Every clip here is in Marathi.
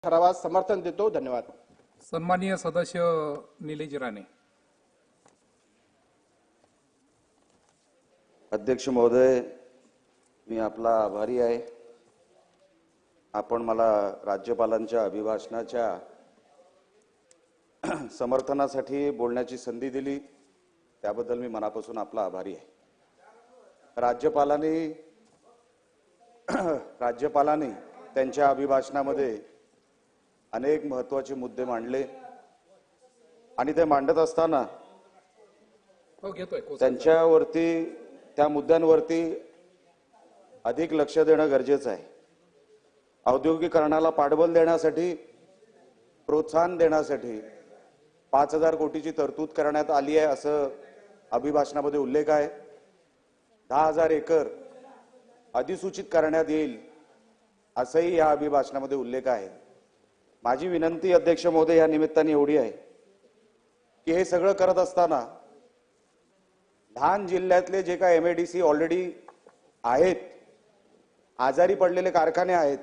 ठरावास समर्थन देतो। धन्यवाद। सन्माननीय सदस्य निलेश राणे। अध्यक्ष महोदय, मी आपला आभारी आहे। आपण मला राज्यपालांच्या अभिभाषणाच्या समर्थनासाठी बोलण्याची संधी दिली, त्याबद्दल मी मनापासून आपला आभारी आहे। राज्यपालांनी त्यांच्या अभिभाषणामध्ये अनेक महत्त्वाचे मुद्दे मांडले आणि ते मांडत असताना त्या मुद्द्यांवरती अधिक लक्ष देणं गरजेचं आहे। औद्योगिकरणाला पाठबळ देण्यासाठी, प्रोत्साहन देण्यासाठी 5,000 कोटीची तरतूद करण्यात आली आहे असं अभिभाषणामध्ये उल्लेख आहे। 10,000 एकर अधिसूचित करण्यात येईल असंही या अभिभाषणामध्ये उल्लेख आहे। माझी विनंती अध्यक्ष महोदय या निमित्ताने एवढी आहे की हे सगळं करत असताना धान जिल्ह्यातले जे काही MIDC ऑलरेडी आहेत, आजारी पडलेले कारखाने आहेत,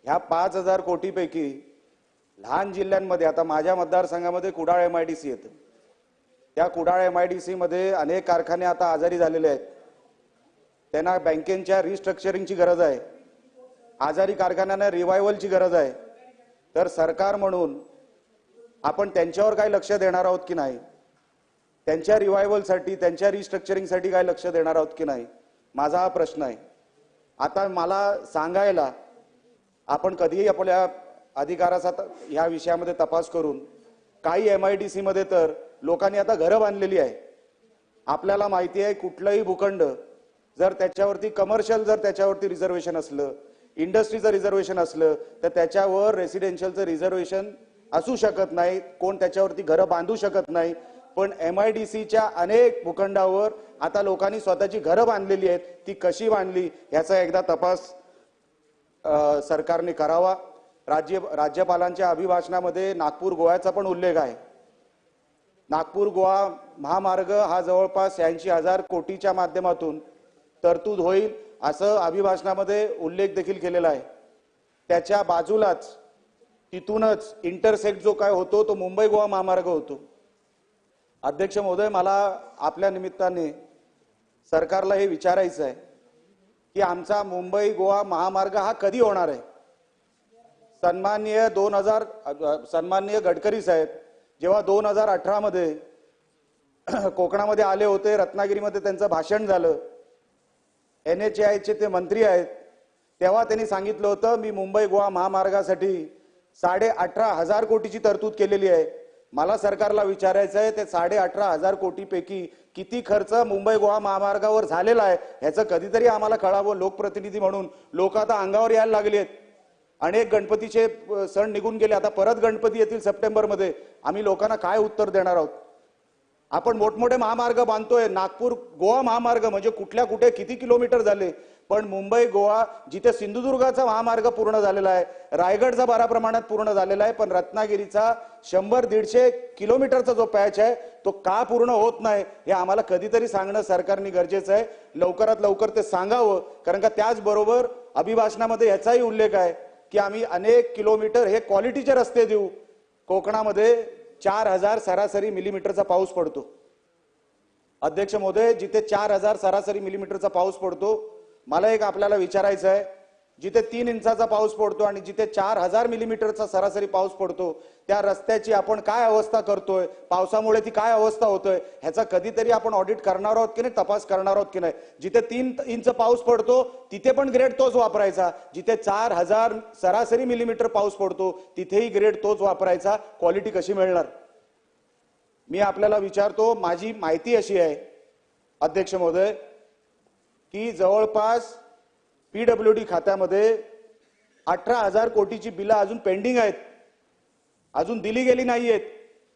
ह्या 5,000 कोटीपैकी लहान जिल्ह्यांमध्ये, आता माझ्या मतदारसंघामध्ये कुडाळ MIDC येतं, त्या कुडाळ MIDC मध्ये अनेक कारखाने आता आजारी झालेले आहेत। त्यांना बँकेच्या रिस्ट्रक्चरिंगची गरज आहे, आजारी कारखान्यांना रिवायवलची गरज आहे। तर सरकार म्हणून आपण त्यांच्यावर काय लक्ष देणार आहोत की नाही, त्यांच्या रिवायवलसाठी, त्यांच्या रिस्ट्रक्चरिंगसाठी काय लक्ष देणार आहोत की नाही, माझा हा प्रश्न आहे। आता मला सांगायला, आपण कधीही आपल्या अधिकाराचा ह्या विषयामध्ये तपास करून, काही MIDC मध्ये तर लोकांनी आता घरं बांधलेली आहे। आपल्याला माहिती आहे कुठलंही भूखंड जर त्याच्यावरती कमर्शियल जर त्याच्यावरती रिझर्वेशन असलं, इंडस्ट्रीचं रिझर्वेशन असलं, तर त्याच्यावर रेसिडेन्शियलचं रिझर्वेशन असू शकत नाही, कोण त्याच्यावरती घरं बांधू शकत नाही। पण MIDCच्या अनेक भूखंडावर आता लोकांनी स्वतःची घरं बांधलेली आहेत, ती कशी बांधली याचा एकदा तपास सरकारने करावा। राज्यपालांच्या अभिभाषणामध्ये नागपूर गोव्याचा पण उल्लेख आहे। नागपूर गोवा महामार्ग हा जवळपास 80,000 कोटीच्या माध्यमातून तरतूद होईल असं अभिभाषणामध्ये उल्लेख देखील केलेला आहे। त्याच्या बाजूलाच तिथूनच इंटरसेक्ट जो काय होतो तो मुंबई गोवा महामार्ग होतो। अध्यक्ष महोदय, मला आपल्या निमित्ताने सरकारला हे विचारायचं आहे की आमचा मुंबई गोवा महामार्ग हा कधी होणार आहे। सन्माननीय गडकरी साहेब जेव्हा 2018 मध्ये कोकणामध्ये आले होते, रत्नागिरीमध्ये त्यांचं भाषण झालं, NHAIचे ते मंत्री आहेत, तेव्हा त्यांनी सांगितलं होतं मी मुंबई गोवा महामार्गासाठी 18,500 कोटीची तरतूद केलेली आहे। मला सरकारला विचारायचं आहे, ते 18,500 कोटीपैकी किती खर्च मुंबई गोवा महामार्गावर झालेला आहे ह्याचं कधीतरी आम्हाला कळावं। लोकप्रतिनिधी म्हणून लोक आता अंगावर यायला लागली आहेत। अनेक गणपतीचे सण निघून गेले, आता परत गणपती येतील सप्टेंबरमध्ये, आम्ही लोकांना काय उत्तर देणार आहोत। आपण मोठमोठे महामार्ग बांधतोय, नागपूर गोवा महामार्ग म्हणजे कुठल्या कुठे किती किलोमीटर झाले, पण मुंबई गोवा जिथे सिंधुदुर्गाचा महामार्ग पूर्ण झालेला आहे, रायगडचा बऱ्या प्रमाणात पूर्ण झालेला आहे, पण रत्नागिरीचा 100-150 किलोमीटरचा जो पॅच आहे तो का पूर्ण होत नाही हे आम्हाला कधीतरी सांगणं सरकारने गरजेचं आहे। लवकरात लवकर ते सांगावं, कारण का त्याचबरोबर अभिभाषणामध्ये याचाही उल्लेख आहे की आम्ही अनेक किलोमीटर हे क्वालिटीचे रस्ते देऊ। कोकणामध्ये 4,000 सरासरी मिलीमीटरचा पाऊस पडतो। अध्यक्ष महोदय, जिथे 4,000 सरासरी मिलीमीटरचा पाऊस पडतो, मला एक आपल्याला विचारायचं आहे, जिथे 3 इंचाचा पाऊस पडतो आणि जिथे 4,000 मिलीमीटरचा सरासरी पाऊस पडतो, त्या रस्त्याची आपण काय अवस्था करतोय, पावसामुळे ती काय अवस्था होतोय ह्याचा कधीतरी आपण ऑडिट करणार आहोत की नाही, तपास करणार आहोत की नाही। जिथे 3 इंच पाऊस पडतो तिथे पण ग्रेड तोच वापरायचा, जिथे 4,000 सरासरी मिलीमीटर पाऊस पडतो तिथेही ग्रेड तोच वापरायचा। क्वालिटी कशी मिळणार? मी आपल्याला विचारतो, माझी माहिती अशी आहे अध्यक्ष महोदय की जवळपास PWD खात्यामध्ये 18,000 कोटीची बिलं अजून पेंडिंग आहेत, अजून दिली गेली नाहीयेत।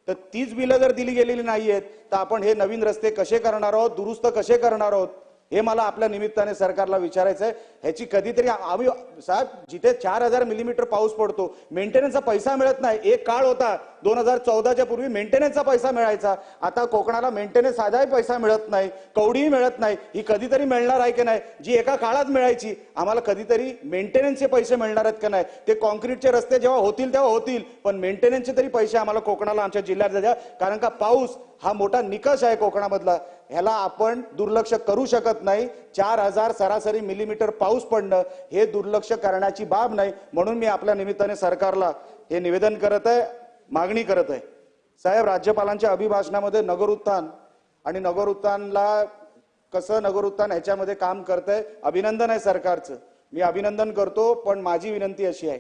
तर तीच बिलं जर दिली गेलेली नाहीयेत तर आपण हे नवीन रस्ते कसे करणार आहोत, दुरुस्त कसे करणार आहोत हे मला आपल्या निमित्ताने सरकारला विचारायचं आहे. ह्याची कधीतरी आम्ही साहेब जिथे 4000 मिलीमीटर पाऊस पडतो मेंटेनन्सचा पैसा मिळत नाही. एक काळ होता 2014च्या पूर्वी मेंटेनन्सचा पैसा मिळायचा. आता कोकणाला मेंटेनन्स साधाही पैसा मिळत नाही, कवडीही मिळत नाही. ही कधीतरी मिळणार आहे की नाही? जी एका काळात मिळायची आम्हाला कधीतरी मेंटेनन्सचे पैसे मिळणार आहेत का नाही? ते कॉन्क्रीटचे रस्ते जेव्हा होतील तेव्हा होतील, पण मेंटेनन्सचे तरी पैसे आम्हाला कोकणाला आमच्या जिल्ह्यात द्या. कारण का पाऊस हा मोठा निकष आहे कोकणामधला, ह्याला आपण दुर्लक्ष करू शकत नाही. 4000 सरासरी मिलीमीटर पाऊस पडणं हे दुर्लक्ष करण्याची बाब नाही. म्हणून मी आपल्या निमित्ताने सरकारला हे निवेदन करत आहे, मागणी करत आहे. साहेब, राज्यपालांच्या अभिभाषणामध्ये नगर उत्थान आणि नगर उत्थानला कसं नगर उत्थान ह्याच्यामध्ये काम करतंय, अभिनंदन आहे सरकारचं, मी अभिनंदन करतो. पण माझी विनंती अशी आहे,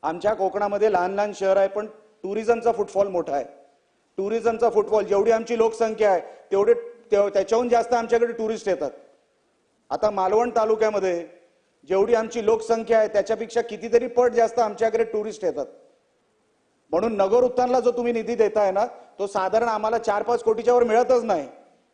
आमच्या कोकणामध्ये लहान लहान शहर आहे पण टुरिझमचा फुटफॉल मोठा आहे. टुरिझमचा फुटफॉल जेवढी आमची लोकसंख्या आहे तेवढे त्याच्याहून जास्त आमच्याकडे टुरिस्ट येतात. आता मालवण तालुक्यामध्ये जेवढी आमची लोकसंख्या आहे त्याच्यापेक्षा कितीतरी पट जास्त आमच्याकडे टुरिस्ट येतात. म्हणून नगर उत्थानला जो तुम्ही निधी देताय ना, तो साधारण आम्हाला 4-5 कोटीच्या वर मिळतच नाही.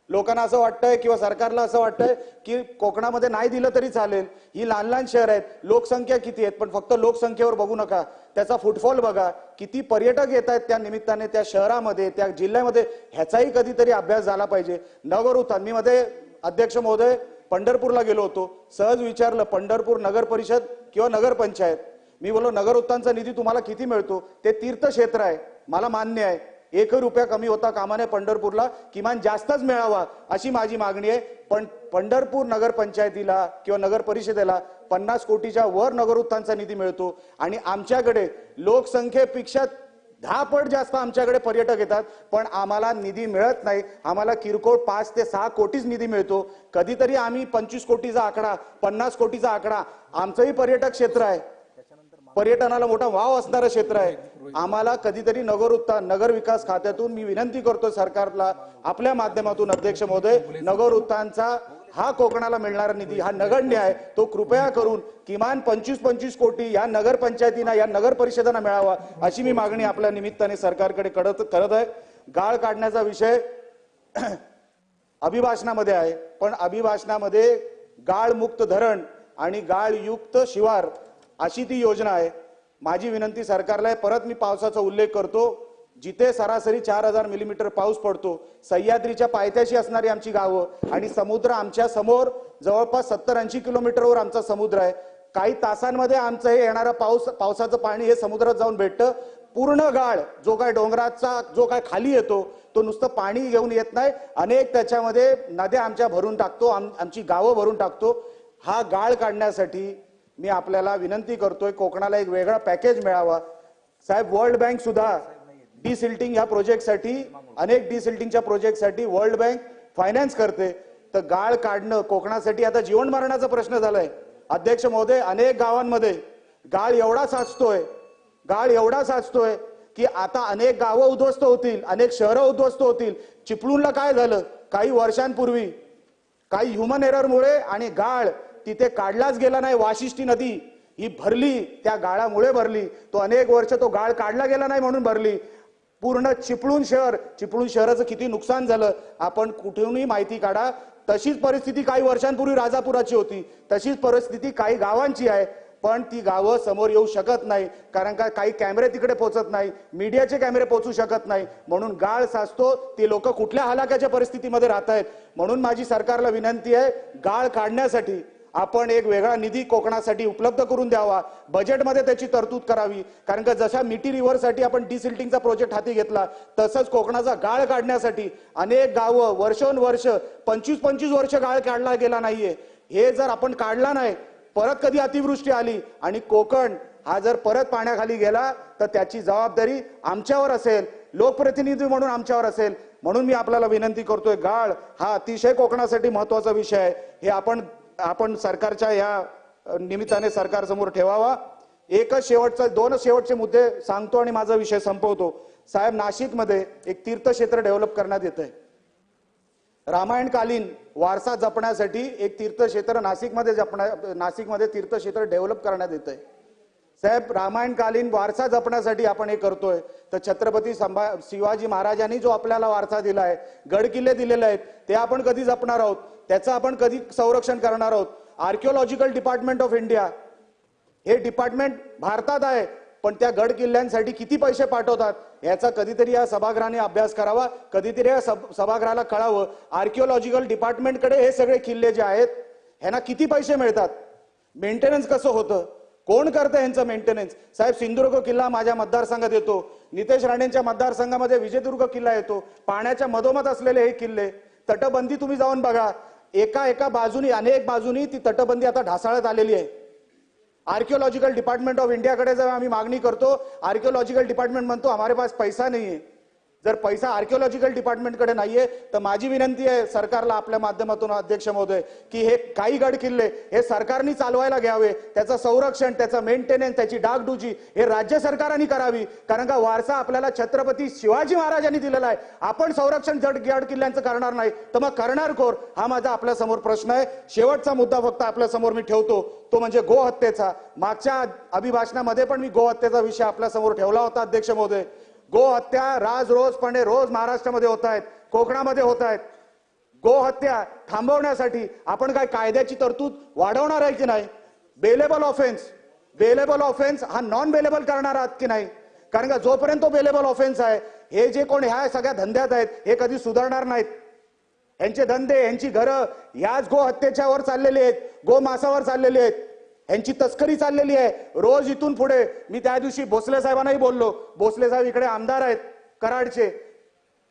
लोकांना असं वाटतंय किंवा सरकारला असं वाटतंय की कोकणामध्ये नाही दिलं तरी चालेल. ही लहान लहान शहर आहेत, लोकसंख्या किती आहेत, पण फक्त लोकसंख्येवर बघू नका, त्याचा फुटफॉल बघा, किती पर्यटक येत आहेत त्या निमित्ताने त्या शहरामध्ये त्या जिल्ह्यामध्ये, ह्याचाही कधीतरी अभ्यास झाला पाहिजे. नगर उत्थान, मी मध्ये अध्यक्ष महोदय पंढरपूरला गेलो होतो, सहज विचारलं पंढरपूर नगर परिषद किंवा नगर पंचायत, मी बोललो नगर उत्थानचा निधी तुम्हाला किती मिळतो? ते तीर्थक्षेत्र आहे, मला मान्य आहे, 1 रुपया कमी होता कामा नये, पंढरपूरला किमान जास्तच मिळावा अशी माझी मागणी आहे. पण पंढरपूर नगर पंचायतीला किंवा नगर परिषदेला 50 कोटीच्या वर नगर उत्थानचा निधी मिळतो आणि आमच्याकडे लोकसंख्येपेक्षा 10 पट जास्त आमच्याकडे पर्यटक येतात, पण आम्हाला निधी मिळत नाही. आम्हाला किरकोळ 5 ते 6 कोटीच निधी मिळतो. कधीतरी आम्ही 25 कोटीचा आकडा, 50 कोटीचा आकडा, आमचंही पर्यटक क्षेत्र आहे, पर्यटनाला मोठा वाव असणारं क्षेत्र आहे. आम्हाला कधीतरी नगर उत्थान नगर विकास खात्यातून मी विनंती करतो सरकारला आपल्या माध्यमातून अध्यक्ष महोदय, नगर उत्थानचा हा कोकणाला मिळणारा निधी हा नगण्य आहे, तो कृपया करून किमान 25-25 कोटी या नगर पंचायतींना या नगर परिषदांना मिळावा अशी मी मागणी आपल्या निमित्ताने सरकारकडे करत आहे. गाळ काढण्याचा विषय अभिभाषणामध्ये आहे, पण अभिभाषणामध्ये गाळमुक्त धरण आणि गाळयुक्त शिवार अशी ती योजना आहे. माझी विनंती सरकारला आहे, परत मी पावसाचा उल्लेख करतो, जिथे सरासरी 4000 मिलीमीटर पाऊस पडतो, सह्याद्रीच्या पायथ्याशी असणारी आमची गावं आणि समुद्र आमच्या समोर जवळपास 70-80 किलोमीटरवर आमचा समुद्र आहे. काही तासांमध्ये आमचं हे येणारा पावसाचं पाणी हे समुद्रात जाऊन भेटतं. पूर्ण गाळ जो काय डोंगराचा जो काय खाली येतो तो नुसतं पाणी घेऊन येत नाही, अनेक त्याच्यामध्ये नद्या आमच्या भरून टाकतो, आमची गावं भरून टाकतो. हा गाळ काढण्यासाठी मी आपल्याला विनंती करतोय, कोकणाला एक वेगळा पॅकेज मिळावा. साहेब, वर्ल्ड बँक सुद्धा डिसिल्टिंग ह्या प्रोजेक्टसाठी, अनेक डिसिल्टिंगच्या प्रोजेक्टसाठी वर्ल्ड बँक फायनान्स करते. तर गाळ काढणं कोकणासाठी आता जीवन मरणाचा प्रश्न झालाय. अध्यक्ष महोदय, अनेक गावांमध्ये गाळ एवढा साचतोय की आता अनेक गावं उद्ध्वस्त होतील, अनेक शहरं उद्ध्वस्त होतील. चिपळूणला काय झालं काही वर्षांपूर्वी, काही ह्युमन एररमुळे आणि गाळ तिथे काढलाच गेला नाही. वाशिष्ठी नदी ही भरली, त्या गाळामुळे भरली. तो अनेक वर्ष तो गाळ काढला गेला नाही म्हणून भरली. पूर्ण चिपळूण शहराचं किती नुकसान झालं आपण कुठूनही माहिती काढा. तशीच परिस्थिती काही वर्षांपूर्वी राजापुराची होती, तशीच परिस्थिती काही गावांची आहे. पण ती गावं समोर येऊ शकत नाही, कारण का काही कॅमेरे तिकडे पोहोचत नाही, मीडियाचे कॅमेरे पोहोचू शकत नाही, म्हणून गाळ साचतो. ती लोक कुठल्या हलाख्याच्या परिस्थितीमध्ये राहत आहेत. म्हणून माझी सरकारला विनंती आहे, गाळ काढण्यासाठी आपण एक वेगळा निधी कोकणासाठी उपलब्ध करून द्यावा, बजेटमध्ये त्याची तरतूद करावी. कारण का जशा मिठी रिव्हरसाठी आपण डिसिल्टिंगचा प्रोजेक्ट हाती घेतला, तसंच कोकणाचा गाळ काढण्यासाठी अनेक गावं वर्षोनवर्ष 25-25 वर्ष गाळ काढला गेला नाहीये. हे जर आपण काढला नाही, परत कधी अतिवृष्टी आली आणि कोकण हा जर परत पाण्याखाली गेला तर त्याची जबाबदारी आमच्यावर असेल, लोकप्रतिनिधी म्हणून आमच्यावर असेल. म्हणून मी आपल्याला विनंती करतोय, गाळ हा अतिशय कोकणासाठी महत्वाचा विषय आहे, हे आपण सरकारच्या या निमित्ताने सरकार समोर ठेवावा. दोन शेवटचे मुद्दे सांगतो आणि माझा विषय संपवतो. साहेब, नाशिकमध्ये एक तीर्थक्षेत्र डेव्हलप करण्यात येत आहे. रामायणकालीन वारसा जपण्यासाठी एक तीर्थक्षेत्र नाशिकमध्ये तीर्थक्षेत्र डेव्हलप करण्यात येत आहे. साहेब, रामायणकालीन वारसा जपण्यासाठी आपण हे करतोय, तर छत्रपती शिवाजी महाराजांनी जो आपल्याला वारसा दिलाय, गड किल्ले दिलेले आहेत, ते आपण कधी जपणार आहोत, त्याचं आपण कधी संरक्षण करणार आहोत. आर्किओलॉजिकल डिपार्टमेंट ऑफ इंडिया हे डिपार्टमेंट भारतात आहे, पण त्या गड किल्ल्यांसाठी किती पैसे पाठवतात याचा कधीतरी या सभागृहाने अभ्यास करावा, कधीतरी या सभागृहाला कळावं. आर्किओलॉजिकल डिपार्टमेंटकडे हे सगळे किल्ले जे आहेत ह्यांना किती पैसे मिळतात, मेंटेनन्स कसं होतं, कोण करतं यांचं मेंटेनन्स. साहेब, सिंधुदुर्ग किल्ला माझ्या मतदारसंघात येतो, नितेश राणेंच्या मतदारसंघामध्ये विजयदुर्ग किल्ला येतो. पाण्याच्या मधोमध असलेले हे किल्ले, तटबंदी तुम्ही जाऊन बघा, एका बाजूनी अनेक बाजूनी ती तटबंदी आता ढासाळत आलेली आहे. आर्किओलॉजिकल डिपार्टमेंट ऑफ इंडियाकडे जेव्हा आम्ही मागणी करतो, आर्किओलॉजिकल डिपार्टमेंट म्हणतो हमारे पास पैसा नहीं है. जर पैसा आर्किओलॉजिकल डिपार्टमेंटकडे नाहीये तर माझी विनंती आहे सरकारला आपल्या माध्यमातून, अध्यक्ष महोदय, की हे काही गड किल्ले हे सरकारने चालवायला घ्यावे, त्याचं संरक्षण, त्याचं मेंटेनन्स, त्याची डागडुजी हे राज्य सरकारांनी करावी. कारण का वारसा आपल्याला छत्रपती शिवाजी महाराजांनी दिलेला आहे. आपण संरक्षण गड किल्ल्यांचं करणार नाही तर मग करणार कोण, हा माझा आपल्या समोर प्रश्न आहे. शेवटचा मुद्दा फक्त आपल्या समोर मी ठेवतो, तो म्हणजे गोहत्येचा. मागच्या अभिभाषणामध्ये पण मी गोहत्येचा विषय आपल्या समोर ठेवला होता, अध्यक्ष महोदय. गोहत्या रोज महाराष्ट्रामध्ये होत आहेत, कोकणामध्ये होत आहेत. गोहत्या थांबवण्यासाठी आपण काय कायद्याची तरतूद वाढवणार आहे की नाही? बेलेबल ऑफेन्स हा नॉन बेलेबल करणार आहात की नाही? कारण का जोपर्यंत तो बेलेबल ऑफेन्स आहे, हे जे कोण ह्या सगळ्या धंद्यात आहेत हे कधी सुधारणार नाहीत. यांचे धंदे, यांची घरं ह्याच गोहत्येच्यावर चाललेली आहेत, गोमांसावर चाललेली आहेत, यांची तस्करी चाललेली आहे. रोज इथून पुढे मी त्या दिवशी भोसले साहेबांनाही बोललो, भोसले साहेब इकडे आमदार आहेत कराडचे.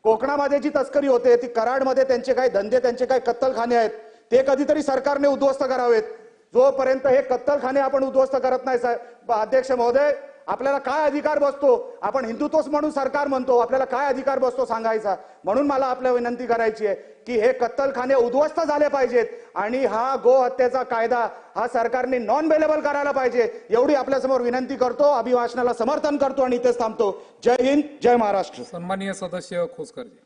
कोकणामध्ये जी तस्करी होते ती कराडमध्ये त्यांचे काय धंदे, त्यांचे काय कत्तलखाने आहेत, ते कधीतरी सरकारने उद्ध्वस्त करावेत. जोपर्यंत हे कत्तलखाने आपण उद्ध्वस्त करत नाही साहेब, अध्यक्ष महोदय, आपल्याला काय अधिकार बसतो? आपण हिंदुत्वच म्हणून सरकार म्हणतो, आपल्याला काय अधिकार बसतो सांगायचा? म्हणून मला आपल्या विनंती करायची आहे की हे कत्तलखाने उद्ध्वस्त झाले पाहिजेत आणि हा गोहत्येचा कायदा हा सरकारने नॉन बेलेबल करायला पाहिजे, एवढी आपल्यासमोर विनंती करतो. अभिभाषणाला समर्थन करतो आणि इथेच थांबतो. जय हिंद, जय महाराष्ट्र. सन्माननीय सदस्य खोसकरजी.